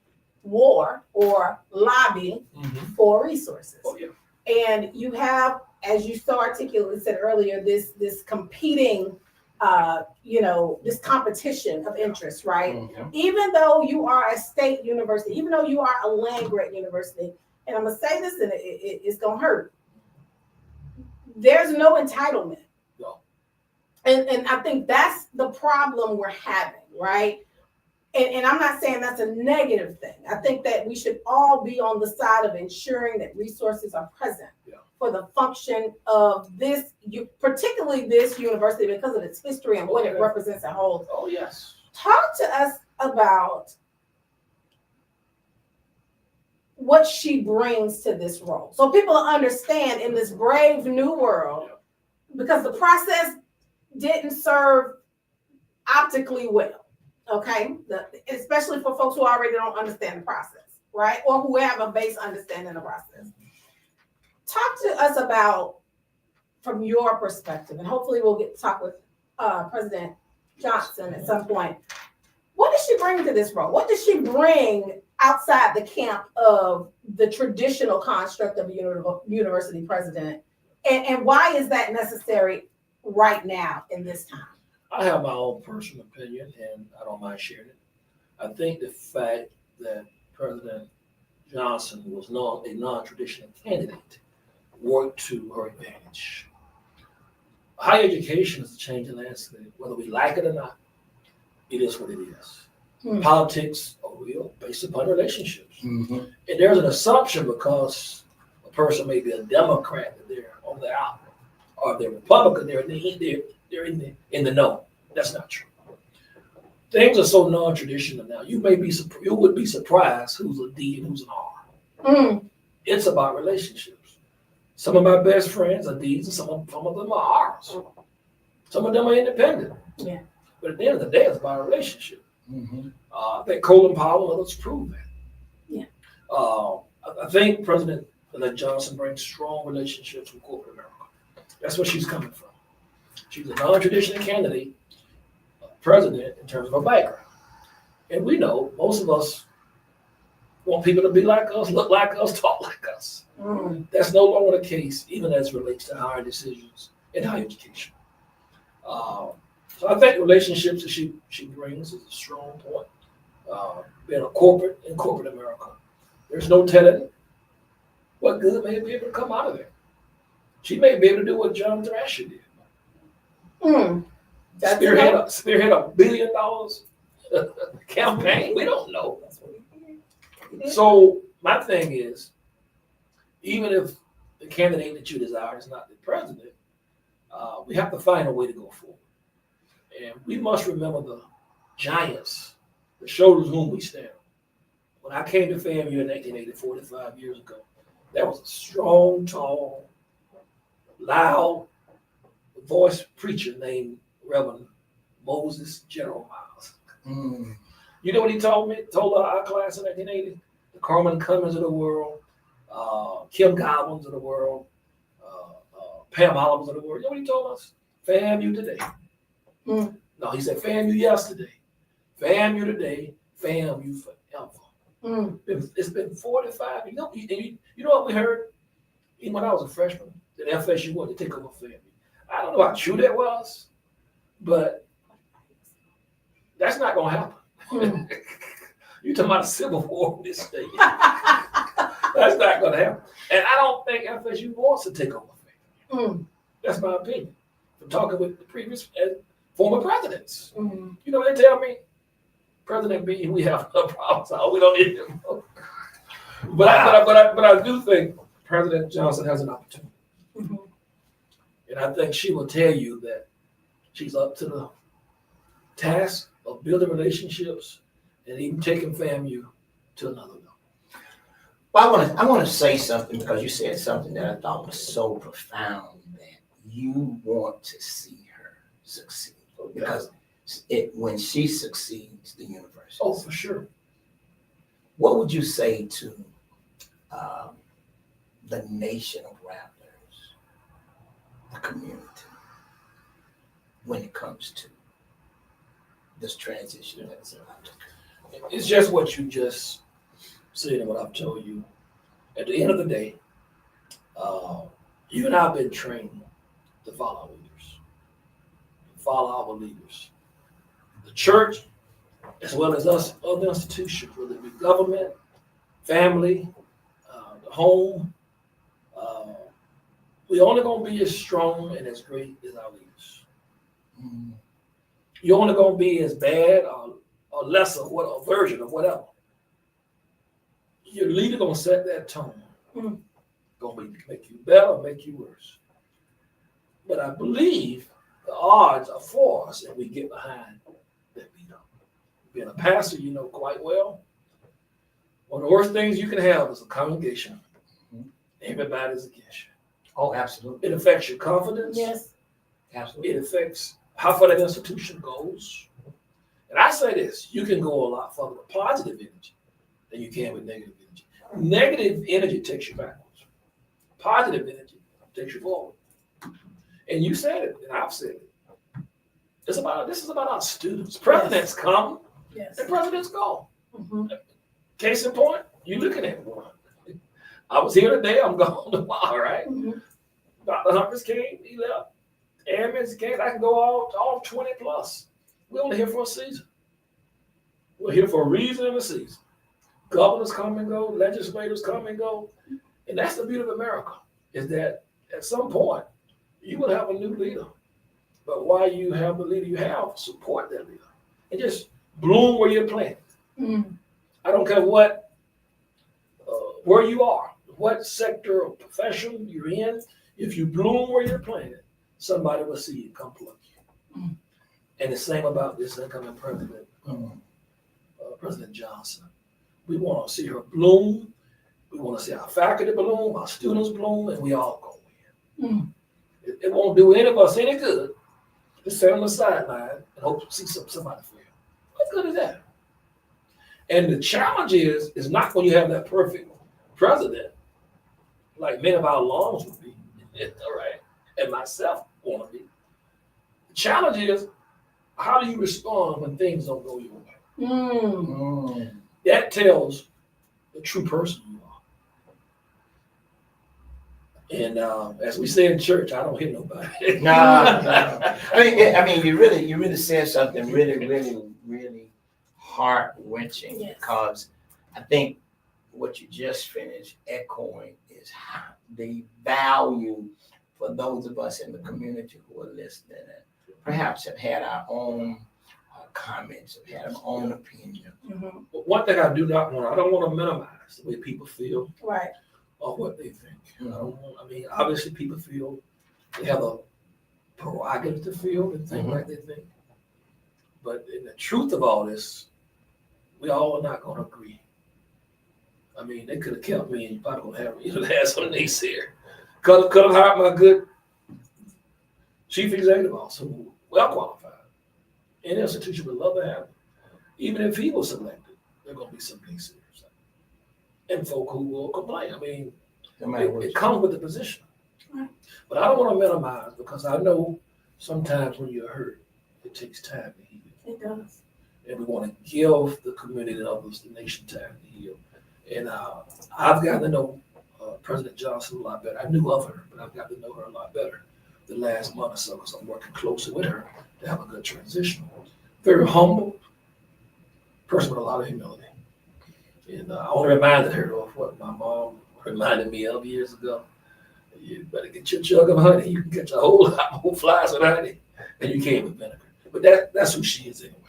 war or lobby for resources. Oh, yeah. And you have, as you so articulately said earlier, this competing, this competition of interest, right? Even though you are a state university, even though you are a land-grant university, and I'm gonna say this, and it's gonna hurt, there's no entitlement. No. And I think that's the problem we're having, right? And I'm not saying that's a negative thing. I think that we should all be on the side of ensuring that resources are present for the function of this, particularly this university, because of its history and what it represents and holds. Oh, yes. Talk to us about what she brings to this role, so people understand in this brave new world, because the process didn't serve optically well, okay? Especially for folks who already don't understand the process, right? Or who have a base understanding of the process. Talk to us about, from your perspective, and hopefully we'll get to talk with President Johnson at some point. What does she bring to this role? What does she bring outside the camp of the traditional construct of a university president? And why is that necessary right now in this time? I have my own personal opinion, and I don't mind sharing it. I think the fact that President Johnson was a non-traditional candidate worked to her advantage. Higher education is a changing landscape, whether we like it or not. It is what it is. Politics are real, based upon relationships. And there's an assumption, because a person may be a Democrat, that they're on the out, or they're Republican, they're in the know. That's not true. Things are so non-traditional now. You would be surprised who's a D and who's an R. It's about relationships. Some of my best friends are D's, and some of them are R's. Some of them are independent. Yeah. But at the end of the day, it's about a relationship. I think Colin Powell and others prove that. Yeah. I think President-elect Johnson brings strong relationships with corporate America. That's where she's coming from. She's a non-traditional candidate, president in terms of her background. And we know most of us want people to be like us, look like us, talk like us. That's no longer the case, even as it relates to higher decisions in higher education. So I think relationships that she brings is a strong point. Being a corporate in corporate America, there's no telling what good may be able to come out of it. She may be able to do what John Thrasher did. Spearhead $1 billion campaign. We don't know. So my thing is, even if the candidate that you desire is not the president, we have to find a way to go forward. And we must remember the giants, the shoulders whom we stand on. When I came to FAMU in 1984, 45 years ago, that was a strong, tall, loud voice preacher named Reverend Moses General Miles. You know what he told our class in 1980? The Carmen Cummins of the world, Kim Goblins of the world, Pam Oliver of the world. You know what he told us? FAMU today. No, he said FAMU yesterday, FAMU today, FAMU forever. It's been 45 years. You know what we heard? Even when I was a freshman, that FSU wanted to take over FAMU. I don't know how true that was, but that's not going to happen. You're talking about a civil war in this state. That's not going to happen. And I don't think FSU wants to take over FAMU. That's my opinion. From talking with the previous former presidents. You know what they tell me? President B, we have no problems. We don't need him. But I do think President Johnson has an opportunity. And I think she will tell you that she's up to the task of building relationships and even taking FAMU to another level. Well, I want to say something because you said something that I thought was so profound that you want to see her succeed. Because when she succeeds, the university. Oh, for sure. What would you say to the nation of Raptors, the community, when it comes to this transition that's about to come? It's just what you just said and what I've told you. At the end of the day, you and I have been trained to follow our leaders. Follow our leaders. The church, as well as us, other institutions, whether it be government, family, the home, we're only going to be as strong and as great as our leaders. You're only going to be as bad or lesser, a version of whatever. Your leader going to set that tone. Going to make you better or make you worse. But I believe the odds are for us and we get behind that leader. Being a pastor, you know quite well, one of the worst things you can have is a congregation. Everybody's against you. Oh, absolutely. It affects your confidence. Yes. Absolutely. It affects how far that institution goes. And I say this, you can go a lot further with positive energy than you can with negative energy. Negative energy takes you backwards. Positive energy takes you forward. And you said it, and I've said it. This is about our students. Presidents come, and presidents go. Case in point, you looking at one. I was here today, I'm gone tomorrow, right? Dr. Humphreys came, he left. Airman's came, I can go all 20 plus. We're only here for a season. We're here for a reason and a season. Governors come and go, legislators come and go. And that's the beauty of America, is that at some point, you will have a new leader. But while you have the leader you have, support that leader. And just bloom where you're planted. I don't care where you are, what sector or profession you're in. If you bloom where you're planted, somebody will see you, come pluck you. And the same about this incoming president, President Johnson. We want to see her bloom. We want to see our faculty bloom, our students bloom, and we all go win. It won't do any of us any good to sit on the sideline and hope to see somebody fail. What good is that? And the challenge is not when you have that perfect president, like many of our alums would be, all right, and myself want to be. The challenge is, how do you respond when things don't go your way? That tells the true person you are. And as we say in church, I don't hit nobody. No. I mean, you really said something really heart-wrenching, Yes. because I think what you just finished echoing is the value for those of us in the community who are listening and perhaps have had our own comments, have had our own opinion. Mm-hmm. But one thing I do not want, I don't want to minimize the way people feel Right. or what they think. I mean, obviously people feel they have a prerogative to feel and think like they think. But in the truth of all this, we all are not going to agree. I mean, they could have kept me, and you probably would have had some naysayer. Could have hired my good chief executive officer, who well qualified. Any institution would love to have him. Even if he was selected, there are going to be some naysayers and folk who will complain. I mean, it comes with the position. Right. But I don't want to minimize, because I know sometimes when you're hurt, it takes time to heal. It does. And we want to give the community and others, the nation, time to heal. And I've gotten to know President Johnson a lot better. I knew of her, but I've got to know her a lot better the last month or so, because I'm working closely with her to have a good transition. Very humble person with a lot of humility. And I only reminded her of what my mom reminded me of years ago. You better get your jug of honey. You can get your whole lot more flies with honey than you can with vinegar. But that's who she is anyway.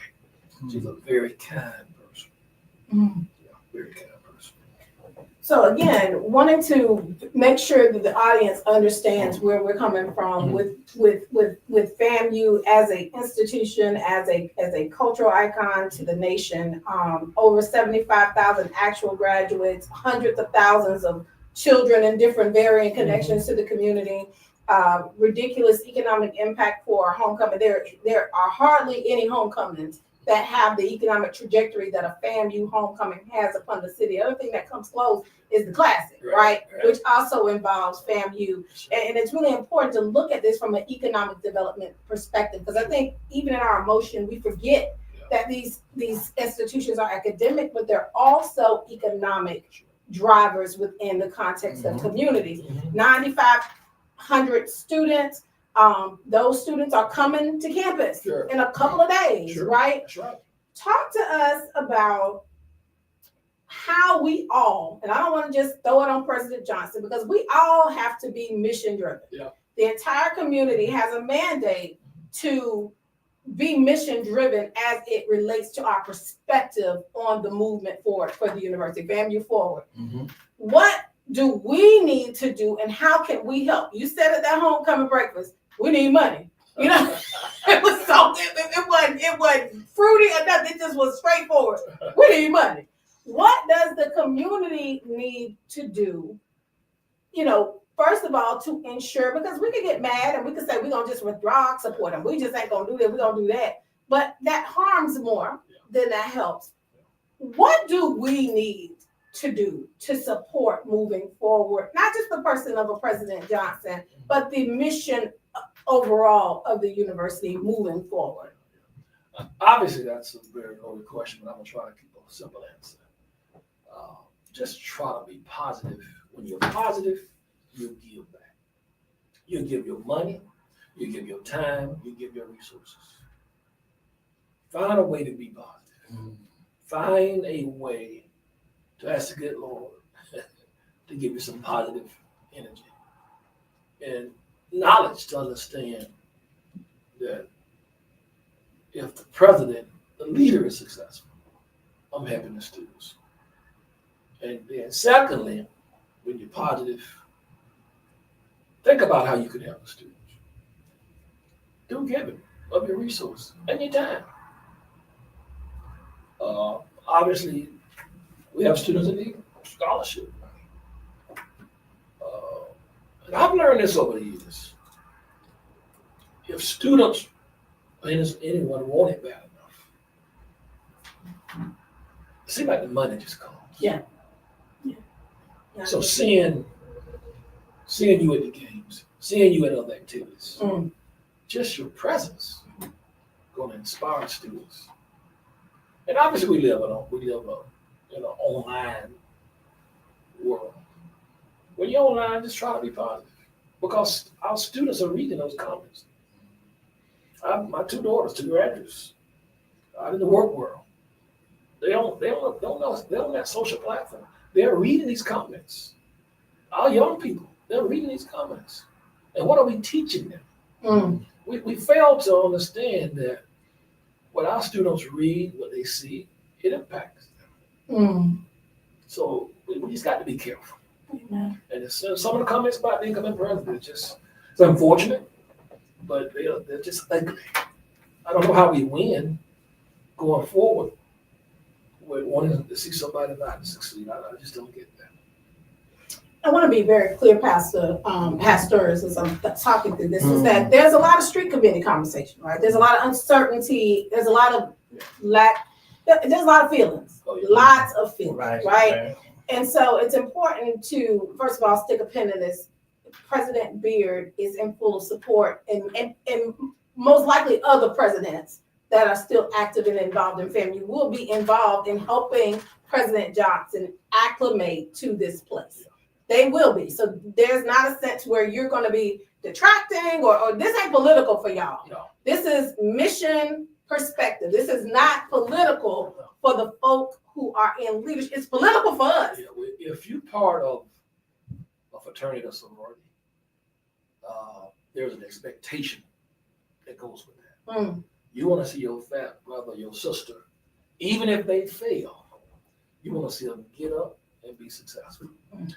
She's a very kind person. Yeah, very kind person. So again, wanting to make sure that the audience understands where we're coming from with FAMU as an institution, as a cultural icon to the nation. Over 75,000 actual graduates, hundreds of thousands of children in different varying connections to the community. Ridiculous economic impact for our homecoming. There are hardly any homecomings that have the economic trajectory that a FAMU homecoming has upon the city. The other thing that comes close is the Classic, right? Which also involves FAMU. And it's really important to look at this from an economic development perspective, because I think even in our emotion, we forget that these institutions are academic, but they're also economic drivers within the context of communities. 9,500 students. Those students are coming to campus in a couple of days, right? That's right. Talk to us about how we all, and I don't want to just throw it on President Johnson, because we all have to be mission driven. Yeah. The entire community has a mandate to be mission driven as it relates to our perspective on the movement forward for the university, FAMU Forward. What do we need to do, and how can we help? You said at that homecoming breakfast, we need money. You know, it wasn't fruity or nothing. It just was straightforward. We need money. What does the community need to do? You know, first of all, to ensure, because we could get mad and we could say we're gonna just withdraw support them. We just ain't gonna do that. We're gonna do that. But that harms more than that helps. What do we need to do to support moving forward, not just the person of a President Johnson, but the mission overall of the university moving forward? Obviously, that's a very loaded question, but I'm gonna try to keep a simple answer. Just try to be positive. When you're positive, you'll give back. You'll give your money, you give your time, you give your resources. Find a way to be positive. Find a way to ask the good Lord to give you some positive energy and knowledge to understand that if the president, the leader, is successful, I'm helping the students. And then secondly, when you're positive, think about how you can help the students. Do giving of your resources and your time. Obviously, we have students that need scholarship. And I've learned this over the years. If students, anyone want it bad enough, it seems like the money just comes. Yeah. So seeing you at the games, seeing you at other activities, just your presence going to inspire students And obviously we live in an online world. When you're online, just try to be positive because our students are reading those comments. My 2 daughters, 2 graduates, out in the work world. They don't know. They're on that social platform. They're reading these comments. Our young people, they're reading these comments. And what are we teaching them? Mm. We fail to understand that what our students read, what they see, it impacts them. Mm. So we just got to be careful. Amen. And some of the comments about the incoming president, it's unfortunate, but they're just ugly. I don't know how we win going forward with wanting to see somebody not succeed. I just don't get that. I want to be very clear, pastors, as I'm talking through this, is that there's a lot of street committee conversation, right? There's a lot of uncertainty. There's a lot of there's a lot of feelings, lots of feelings, right? And so it's important to, first of all, stick a pin in this. President Beard is in full support, and most likely other presidents that are still active and involved in FAMU will be involved in helping President Johnson acclimate to this place. They will be. So there's not a sense where you're going to be detracting or this ain't political for y'all. No. This is mission perspective. This is not political for the folk who are in leadership. It's political for us. Yeah, if you're part of a fraternity or sorority, there's an expectation that goes with that. Mm. You want to see your fat brother, your sister, even if they fail, you want to see them get up and be successful. Mm.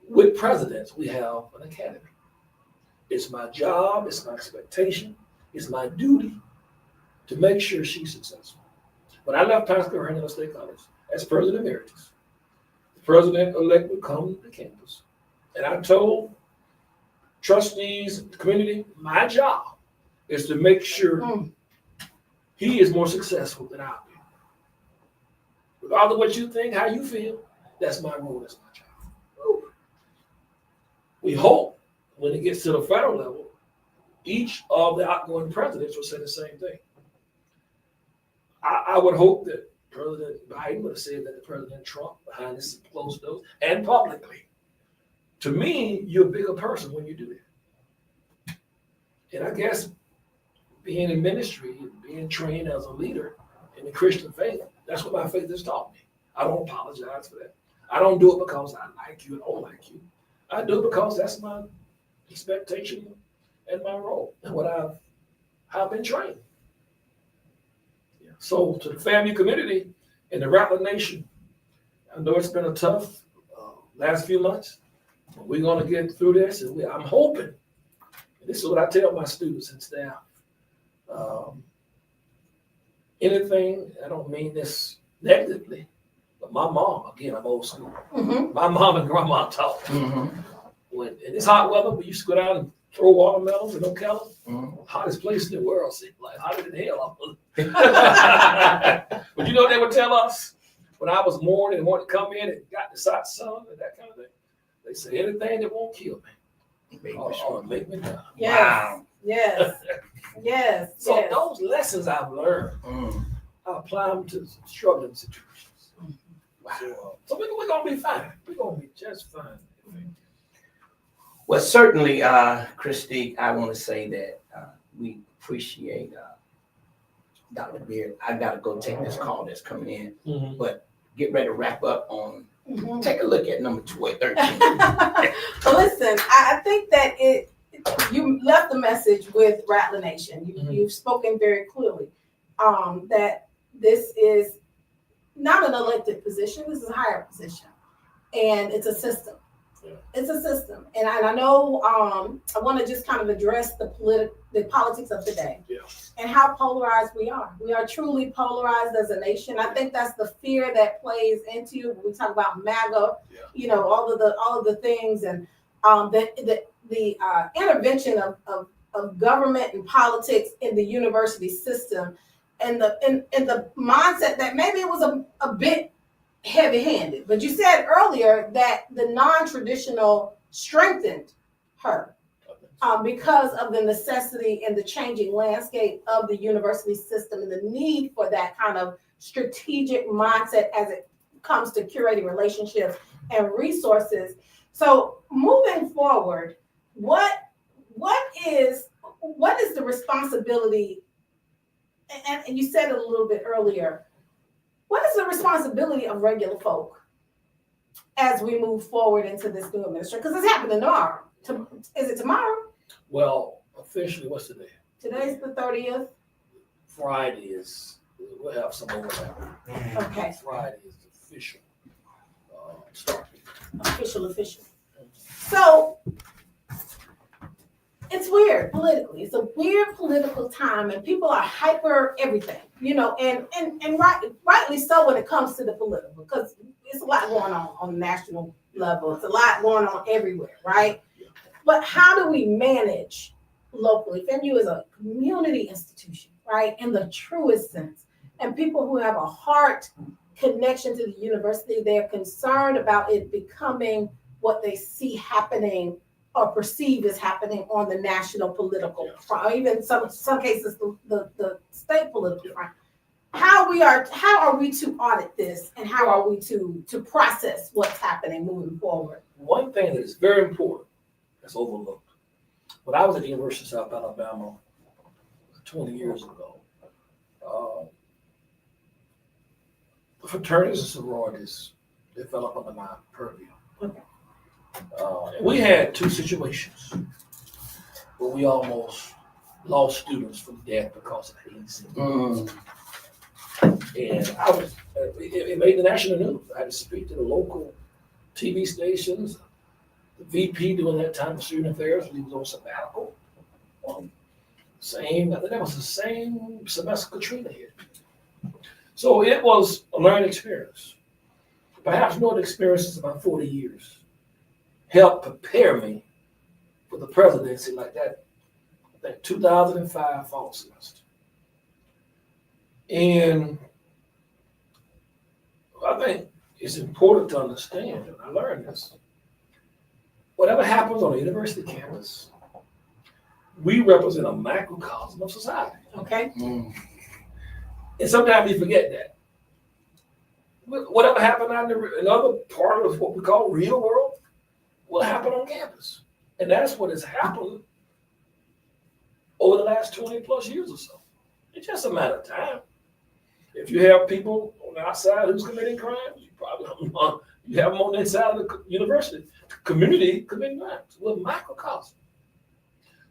With presidents, we have an academy. It's my job, it's my expectation, it's my duty to make sure she's successful. When I left Pasco Hernando State College as president emeritus, the president-elect would come to campus, and I told trustees, the community, my job is to make sure he is more successful than I'll be. Regardless of what you think, how you feel, that's my role, that's my job. Woo. We hope when it gets to the federal level, each of the outgoing presidents will say the same thing. I would hope that President Biden would have said that to President Trump behind the closed doors and publicly. To me, you're a bigger person when you do that. And I guess being in ministry, being trained as a leader in the Christian faith, that's what my faith has taught me. I don't apologize for that. I don't do it because I like you and don't like you. I do it because that's my expectation and my role and what I've been trained. Yeah. So to the FAMU community and the Rattler Nation, I know it's been a tough last few months. But we're going to get through this, and I'm hoping, and this is what I tell my students and staff, anything, I don't mean this negatively, but my mom, again, I'm old school. Mm-hmm. My mom and grandma taught me. When in this hot weather, we used to go down and throw watermelons in Ocala. Hottest place in the world, seemed like hotter than hell. But you know what they would tell us? When I was mourning and wanted to come in and got the hot sun and that kind of thing, they say anything that won't kill me. Make me die. Yes. Wow. Yes. Yes. So yes. those lessons I've learned, I apply them to struggling situations. Wow. So we're going to be fine. We're going to be just fine. Well, certainly, Christy, I want to say that we appreciate Dr. Beard. I got to go take this call that's coming in, but get ready to wrap up on. Take a look at number 13. Well, listen, I think that you left the message with Rattler Nation. You've spoken very clearly that this is not an elected position. This is a higher position, and it's a system. Yeah. It's a system, and I know I want to just kind of address the politics of today, and how polarized we are. We are truly polarized as a nation. I think that's the fear that plays into when we talk about MAGA. You know, all of the things, and the intervention of government and politics in the university system, and the mindset that maybe it was a bit heavy-handed. But you said earlier that the non-traditional strengthened her because of the necessity and the changing landscape of the university system and the need for that kind of strategic mindset as it comes to curating relationships and resources. So moving forward, what is the responsibility? And you said it a little bit earlier. What is the responsibility of regular folk as we move forward into this new administration? Because it's happening tomorrow. Is it tomorrow? Well, officially, what's today? Today's the 30th. Friday is, we'll have some overlap. Okay. Friday is the official start. Official. So it's weird politically. It's a weird political time, and people are hyper everything, and rightly so when it comes to the political, because it's a lot going on the national level. It's a lot going on everywhere, right? But how do we manage locally? FAMU is a community institution, right, in the truest sense, and people who have a heart connection to the university, they're concerned about it becoming what they see happening or perceive is happening on the national political front, or even some cases the state political front. How are we to audit this, and how are we to process what's happening moving forward? One thing that is very important that's overlooked. When I was at the University of South Alabama 20 years ago, fraternities and sororities developed under my purview. Okay. And we had two situations where we almost lost students from death because of hazing. And it made the national news. I had to speak to the local TV stations. The VP during that time of student affairs, he was on sabbatical. I think that was the same semester Katrina hit. So it was a learning experience. Perhaps no experiences about 40 years helped prepare me for the presidency like that. I think 2005 fall semester. And I think it's important to understand, and I learned this, whatever happens on a university campus, we represent a microcosm of society. Okay. And sometimes we forget that. Whatever happened out in another part of what we call real world will happen on campus. And that's what has happened over the last 20 plus years or so. It's just a matter of time. If you have people on the outside who's committing crimes, you have them on the inside of the university community committing crimes. We're a microcosm.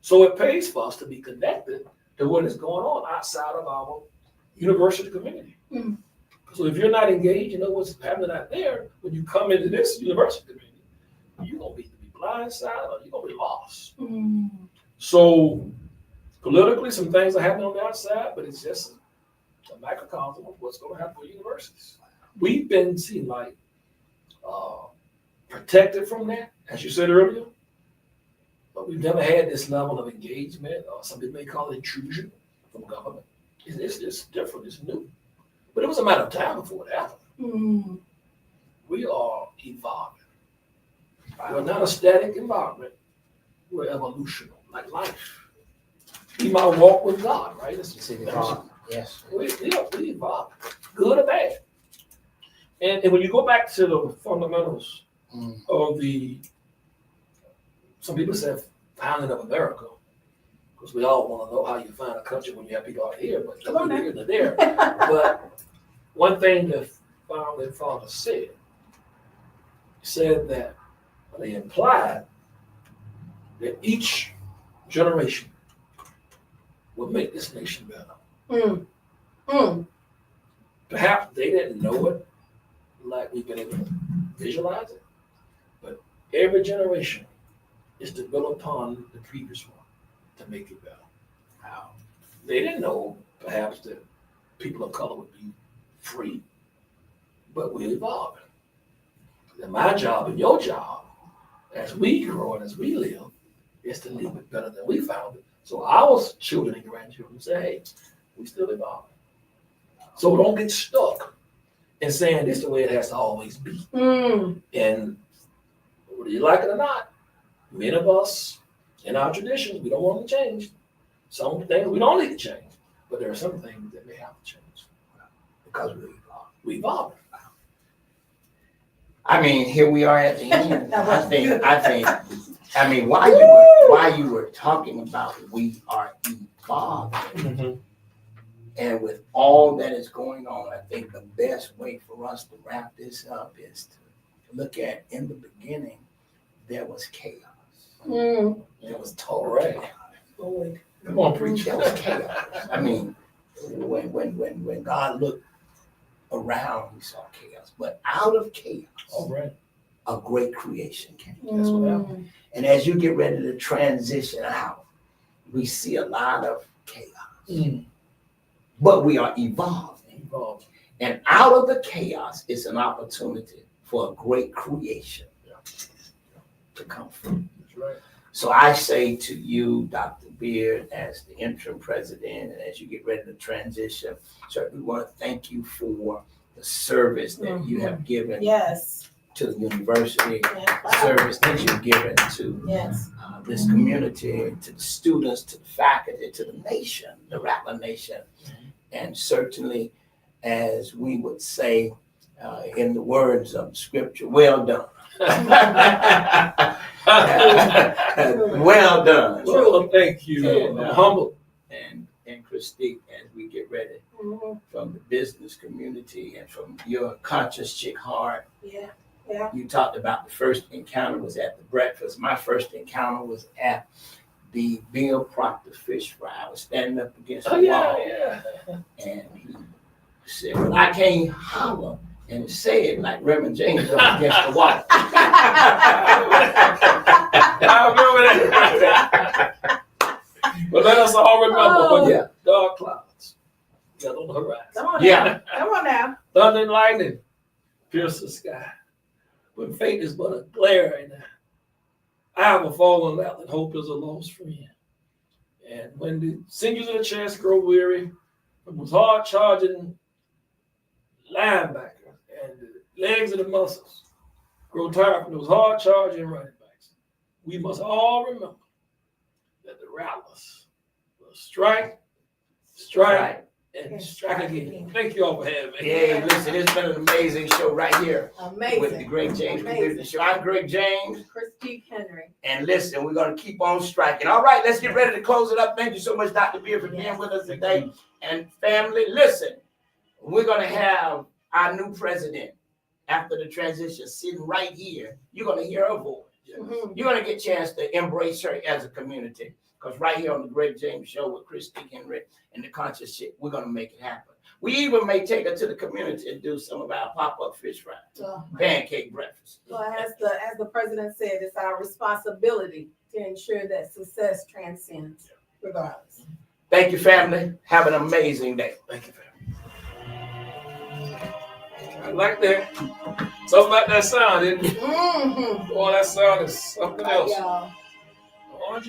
So it pays for us to be connected to what is going on outside of our university community. So if you're not engaged, you know what's happening out there, when you come into this university community, you're going to be blindsided or you're going to be lost. So politically, some things are happening on the outside, but it's just a microcosm of what's going to happen with universities. We've been seen like protected from that, as you said earlier, but we've never had this level of engagement, or some people may call it intrusion from government. It's different, it's new. But it was a matter of time before it happened. We are evolving. We're not a static environment, we're evolutional, like life. We might walk with God, right? Yes. We evolve, good or bad. And when you go back to the fundamentals of some people say founding of America, because we all want to know how you find a country when you have people out here, but here and there. But one thing the founding father said that they implied that each generation will make this nation better. Perhaps they didn't know it like we've been able to visualize it, but every generation is to build upon the previous one to make it better. They didn't know perhaps that people of color would be free, but we're evolving. And my job and your job, as we grow and as we live, is to leave it better than we found it. So our children and grandchildren say, hey, we still evolving. So don't get stuck in saying this is the way it has to always be. And whether you like it or not, many of us in our traditions, we don't want to change. Some things we don't need to change, but there are some things that may have to change. Because we evolve. We evolved. I mean, here we are at the end. That was good. I mean, while you were talking about we are evolving, and with all that is going on, I think the best way for us to wrap this up is to look at, in the beginning, there was chaos. There was total chaos. Lord. Come on, preach. There was chaos. I mean, when God looked around, he saw chaos. But out of chaos, All right. a great creation came. That's what happened. And as you get ready to transition out, we see a lot of chaos. But we are evolving. Evolved. And out of the chaos is an opportunity for a great creation to come from. That's right. So I say to you, Dr. Beard, as the interim president, and as you get ready to transition, certainly want to thank you for the service that you have given Yes. to the university, Yeah. the service that you've given to Yes. this community, to the students, to the faculty, to the nation, the Rattler Nation. And certainly, as we would say in the words of the scripture, well done. Well done. Well, thank you. And, I'm humbled. And Christique, as we get ready Mhm. from the business community and from your conscious chick heart, Yeah. you talked about the first encounter was at the breakfast. My first encounter was at the Bill Proctor Fish Fry. I was standing up against the Oh, yeah, wall, yeah. and he said, "Well, I can't holler and say it like Reverend James up against the wall." I remember that. But let us all remember when Yeah. dark clouds got on the horizon. Come on Yeah. now. Come on now. Thunder and lightning pierce the sky. When fate is but a glare in the eye of a fallen out, and hope is a lost friend. And when the sinews of the chest grow weary, from those hard charging linebackers and the legs of the muscles grow tired from those hard charging running backs, we must all remember that the Rattlers will strike, Right. and strike again. Thank you all for having me. Hey, listen, it's been an amazing show right here with the Amazing. Greg James Amazing. Community Show. I'm Greg James, Christique Henry. and listen, we're going to keep on striking. All right, let's get ready to close it up. Thank you so much, Dr. Beard, for being with us today. And family, listen, we're going to have our new president after the transition sitting right here. You're going to hear her voice. Mhm. You're going to get a chance to embrace her as a community. Because right here on the Greg James Show with Christique Henry and the Conscious Chick, we're going to make it happen. We even may take her to the community and do some of our pop-up fish fry, So, pancake breakfast. as the president said, it's our responsibility to ensure that success transcends regardless. Thank you, family. Have an amazing day. Thank you, family. I like that. Something about that sound, isn't it? Mm-hmm. Boy, that sound is something else. Y'all. Orange